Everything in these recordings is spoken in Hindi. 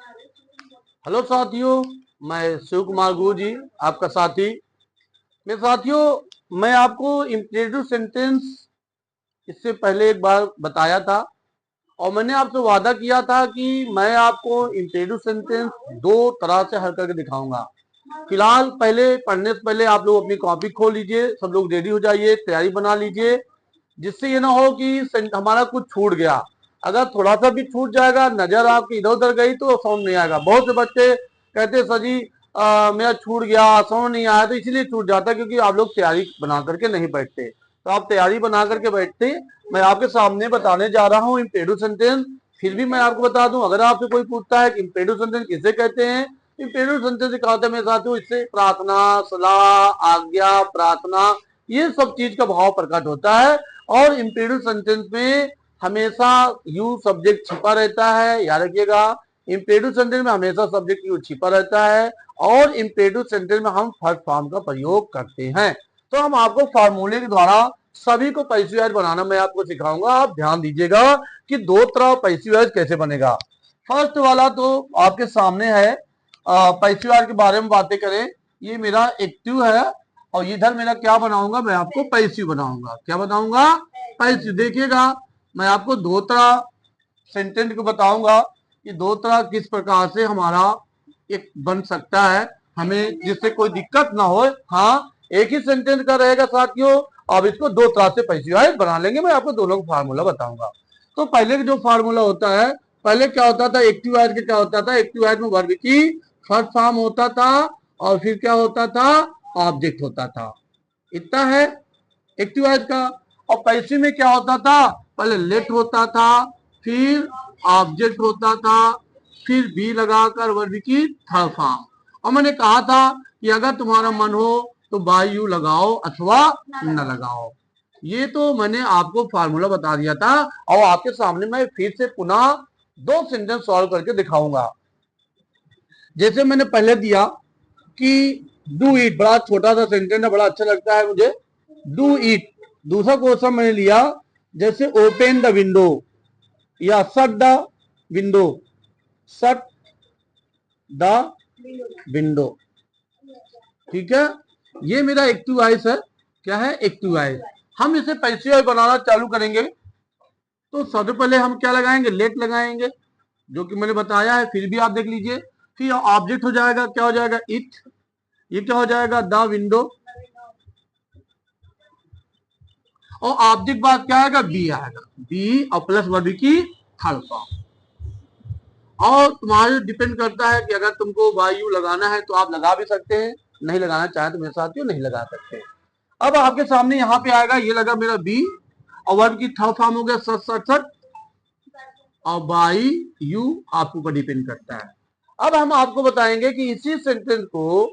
हेलो साथियों, मैं शिव कुमार गुरु जी, आपका साथी। मेरे साथियों, मैं आपको इम्परेटिव सेंटेंस इससे पहले एक बार बताया था और मैंने आपसे वादा किया था कि मैं आपको इम्परेटिव सेंटेंस दो तरह से हल करके दिखाऊंगा। फिलहाल पहले पढ़ने से पहले आप लोग अपनी कॉपी खोल लीजिए, सब लोग रेडी हो जाइए, तैयारी बना लीजिए, जिससे ये ना हो कि हमारा कुछ छूट गया। अगर थोड़ा सा भी छूट जाएगा, नजर आपकी इधर उधर गई तो समझ नहीं आएगा। बहुत से बच्चे कहते सर जी मेरा छूट गया, समझ नहीं आया, तो इसलिए छूट जाता है क्योंकि आप लोग तैयारी बना करके नहीं बैठते। तो आप तैयारी बना करके बैठते। मैं आपके सामने बताने जा रहा हूँ इम्पेरेटिव सेंटेंस। फिर भी मैं आपको बता दूं, अगर आपसे कोई पूछता है कि इम्पेरेटिव सेंटेंस किसे कहते हैं, इम्पेरेटिव सेंटेंस से कहते हैं मेरे साथियों, इससे प्रार्थना, सलाह, आज्ञा, प्रार्थना, ये सब चीज का भाव प्रकट होता है। और इम्पेरेटिव सेंटेंस में हमेशा यू सब्जेक्ट छिपा रहता है, याद रखिएगा। इम्पेरेटिव सेंटेंस में हमेशा सब्जेक्ट यू छिपा रहता है और इम्पेरेटिव सेंटेंस में हम फर्स्ट फॉर्म का प्रयोग करते हैं। तो हम आपको फार्मूले के द्वारा सभी को पैसिव बनाना मैं आपको सिखाऊंगा। आप ध्यान दीजिएगा कि दो तरह पैसिव कैसे बनेगा। फर्स्ट वाला तो आपके सामने है। पैसिव के बारे में बातें करें, ये मेरा एक्टिव है और इधर मेरा क्या बनाऊंगा, मैं आपको पैसिव बनाऊंगा। क्या बनाऊंगा? पैसिव। देखिएगा, मैं आपको दो तरह सेंटेंस को बताऊंगा कि दो तरह किस प्रकार से हमारा एक बन सकता है, हमें जिससे कोई दिक्कत ना हो। हाँ, एक ही सेंटेंस का रहेगा साथियों, अब इसको दो तरह से पैसिव बना लेंगे। मैं आपको दोनों का फार्मूला बताऊंगा। तो पहले जो फार्मूला होता है, पहले क्या होता था, एक्टिव के क्या होता था, एक्टिव में वर्ब की फर्स्ट फॉर्म होता था और फिर क्या होता था, ऑब्जेक्ट होता था। इतना है एक्टिव का। और पैसिव में क्या होता था, पहले लेट होता था, फिर ऑब्जेक्ट होता था, फिर बी लगाकर वर्ब की थर्ड फॉर्म। और मैंने कहा था कि अगर तुम्हारा मन हो तो बाय यू लगाओ अथवा न लगाओ। ये तो मैंने आपको फार्मूला बता दिया था और आपके सामने मैं फिर से पुनः दो सेंटेंस सॉल्व करके दिखाऊंगा। जैसे मैंने पहले दिया कि डू इट, बड़ा छोटा सा सेंटेंस है, बड़ा अच्छा लगता है मुझे। Do it. दूसरा क्वेश्चन मैंने लिया, जैसे ओपन द विंडो या shut the window, shut the window. ठीक है, ये मेरा एक्टिव वॉइस है। क्या है? Active voice. हम इसे पैसिव बनाना चालू करेंगे तो सबसे पहले हम क्या लगाएंगे, लेट लगाएंगे, जो कि मैंने बताया है, फिर भी आप देख लीजिए। फिर ऑब्जेक्ट हो जाएगा, क्या हो जाएगा, इट। ये क्या हो जाएगा, द विंडो। और ऑब्जेक्ट बाद क्या आएगा, बी आएगा, बी और प्लस वर्ब की थर्ड फॉर्म। और तुम्हारे डिपेंड करता है कि अगर तुमको बाय यू लगाना है तो आप लगा भी सकते हैं, नहीं लगाना चाहे तो मेरे साथियों नहीं लगा सकते। अब आपके सामने यहाँ पे आएगा, ये लगा मेरा बी और वर्ब की थर्ड फॉर्म हो गया सट सट सट, और बाई यू आपके ऊपर डिपेंड करता है। अब हम आपको बताएंगे कि इसी सेंटेंस को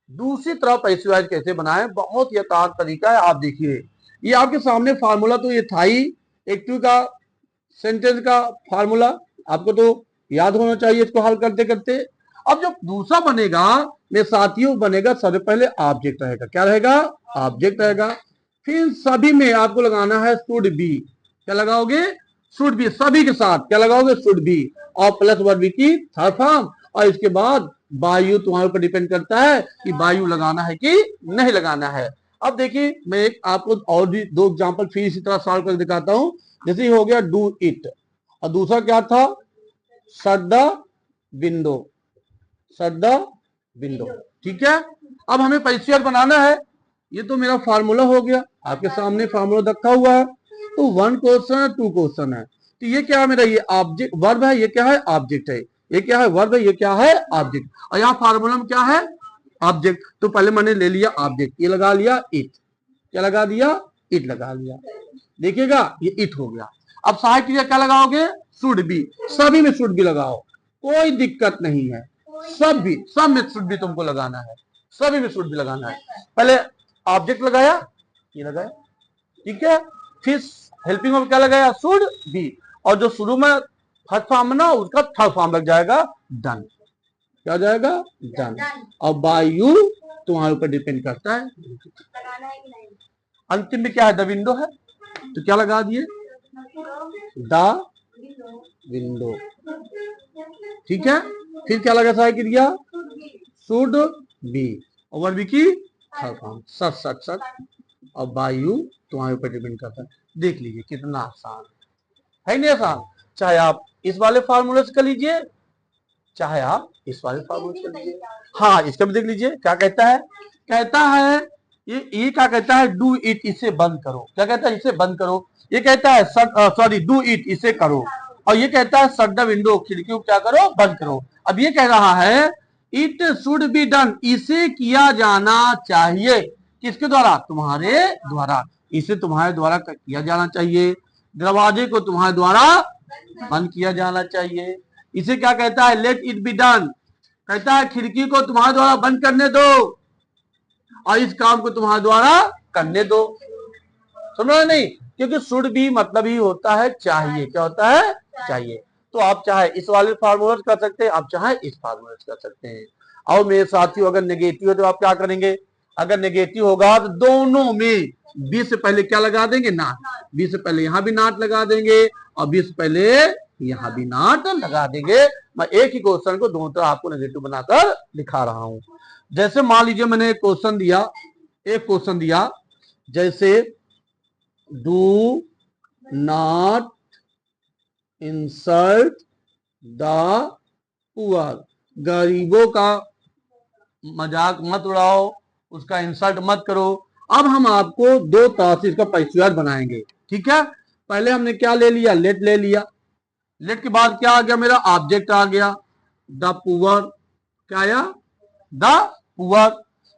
दूसरी तरफ पैसिव कैसे बनाएं। बहुत यथार्थ तरीका है, आप देखिए। ये आपके सामने फार्मूला तो ये था ही, एक्टिव का सेंटेंस का फार्मूला आपको तो याद होना चाहिए इसको हल करते करते। अब जब दूसरा बनेगा मेरे साथियों, बनेगा सबसे पहले ऑब्जेक्ट रहेगा। क्या रहेगा? ऑब्जेक्ट रहेगा। फिर सभी में आपको लगाना है शुड बी। क्या लगाओगे? Should be. सभी के साथ क्या लगाओगे? शुड बी और प्लस वर्ब की थर्ड फॉर्म। और इसके बाद बायु तुम्हारे ऊपर डिपेंड करता है कि बायु लगाना है कि नहीं लगाना है। अब देखिए, मैं एक आपको और भी दो एग्जांपल फिर इसी तरह सॉल्व कर दिखाता हूं। जैसे हो गया डू इट और दूसरा क्या था, shut the window, shut the window. ठीक है, अब हमें पैसिव बनाना है। ये तो मेरा फार्मूला हो गया, आपके सामने फार्मूला रखा हुआ है। तो वन क्वेश्चन है, टू क्वेश्चन है। तो ये क्या है मेरा, ये ऑब्जेक्ट वर्ब है, ये क्या है, ऑब्जेक्ट है। ये क्या है, वर्ब है, ये क्या है, ऑब्जेक्ट। और यहाँ फार्मूला में क्या है, ऑब्जेक्ट। तो पहले मैंने ले लिया ऑब्जेक्ट, ये लगा लिया इट। क्या लगा दिया? इट लगा लिया। देखिएगा, ये इट हो गया। अब सहायक क्रिया क्या लगाओगे? Should be. सभी में शुड बी लगाओ, कोई दिक्कत नहीं है। सब भी, सब में शुड बी तुमको लगाना है, सभी में शुड बी लगाना है। पहले ऑब्जेक्ट लगाया, ये लगाया, ठीक है। फिर हेल्पिंग में क्या लगाया? Should be. और जो शुरू में फर्स्ट फॉर्म ना, उसका थर्ड फॉर्म लग जाएगा, डन। क्या हो जाएगा? डन। और बाय यू तुम्हारे ऊपर डिपेंड करता है। अंतिम में क्या है? द विंडो है, तो क्या लगा दिए? The window. ठीक है, फिर क्या लगा सहायक क्रिया, शुड बी, और वर्ब की थर्ड फॉर्म, सच सच सच, और बाय यू तुम्हारे ऊपर डिपेंड करता है। देख लीजिए कितना आसान है नहीं आसान। चाहे आप इस वाले फार्मूले से कर लीजिए, चाहे आप इस वाले फार्मूले से कर लीजिए। हाँ, इसका भी देख लीजिए क्या कहता है। कहता है ये क्या कहता है, डू इट, इसे बंद करो। क्या कहता है, इसे बंद करो। ये कहता है सॉरी डू इट, इसे करो। और ये कहता है शट द विंडो, खिड़की को क्या करो, बंद करो। अब ये कह रहा है इट शुड बी डन, इसे किया जाना चाहिए। किसके द्वारा, तुम्हारे द्वारा। इसे तुम्हारे द्वारा किया जाना चाहिए। दरवाजे को तुम्हारे द्वारा बंद किया जाना चाहिए। इसे क्या कहता है, लेट इट बी डन, कहता है खिड़की को तुम्हारे द्वारा बंद करने दो और इस काम को तुम्हारे द्वारा करने दो। सुनो नहीं, क्योंकि शुड भी मतलब ही होता है चाहिए। क्या होता है, चाहिए। तो आप चाहे इस वाले फार्मूला कर सकते हैं, आप चाहे इस फार्मूला कर सकते हैं। और मेरे साथियों अगर नेगेटिव है तो आप क्या करेंगे, अगर नेगेटिव होगा तो दोनों में बी से पहले क्या लगा देंगे, नाट। बी से पहले यहां भी नाट लगा देंगे और बी से पहले यहां भी नाट लगा देंगे। मैं एक ही क्वेश्चन को दोनों तरह आपको नेगेटिव बनाकर दिखा रहा हूं। जैसे मान लीजिए मैंने एक क्वेश्चन दिया, जैसे do not insult the poor, गरीबों का मजाक मत उड़ाओ, उसका इंसल्ट मत करो। अब हम आपको दो तरह से इसका परिचय बनाएंगे, ठीक है। पहले हमने क्या ले लिया, लेट ले लिया। लेट के बाद क्या आ गया, मेरा ऑब्जेक्ट आ गया द पुअर, क्या आया, द पुअर।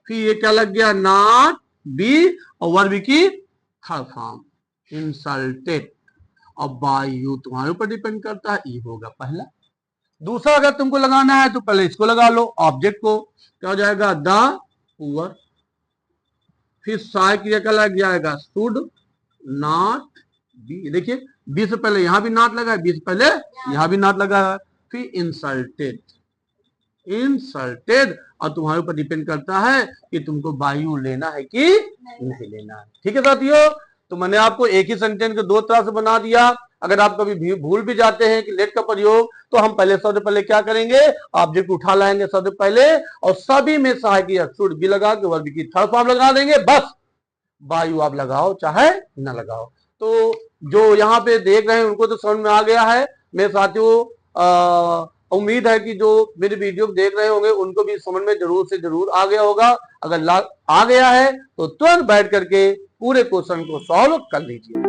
फिर ये क्या लग गया, नॉट बी, और वर्ब की थर्ड फॉर्म इंसल्टेड, और बाय यू तुम्हारे ऊपर डिपेंड करता है, ये होगा पहला। दूसरा अगर तुमको लगाना है तो पहले इसको लगा लो, ऑब्जेक्ट को, क्या हो जाएगा, द पुअर। फिर सहायक क्रिया क्या लग जाएगा, शुड नॉट बी। देखिए बी से पहले यहां भी नॉट लगा है, बी से पहले यहां भी नॉट लगा है। फिर इंसल्टेड, और तुम्हारे ऊपर डिपेंड करता है कि तुमको बाय यू लेना है कि नहीं लेना है। ठीक है साथियों, तो मैंने आपको एक ही सेंटेंस को दो तरह से बना दिया। अगर आप कभी भूल भी जाते हैं कि लेट का प्रयोग, तो हम पहले सबसे पहले क्या करेंगे, ऑब्जेक्ट उठा लाएंगे सबसे पहले, और सभी में सहायक क्रिया शुड भी लगा के वर्ब की थर्ड फॉर्म लगा देंगे, बस बाय यू आप लगाओ चाहे न लगाओ। तो जो यहाँ पे देख रहे हैं उनको तो समझ में आ गया है। मेरे साथियों उम्मीद है कि जो मेरे वीडियो देख रहे होंगे उनको भी समझ में जरूर से जरूर आ गया होगा। अगर आ गया है तो तुरंत बैठ करके पूरे क्वेश्चन को सॉल्व कर लीजिए।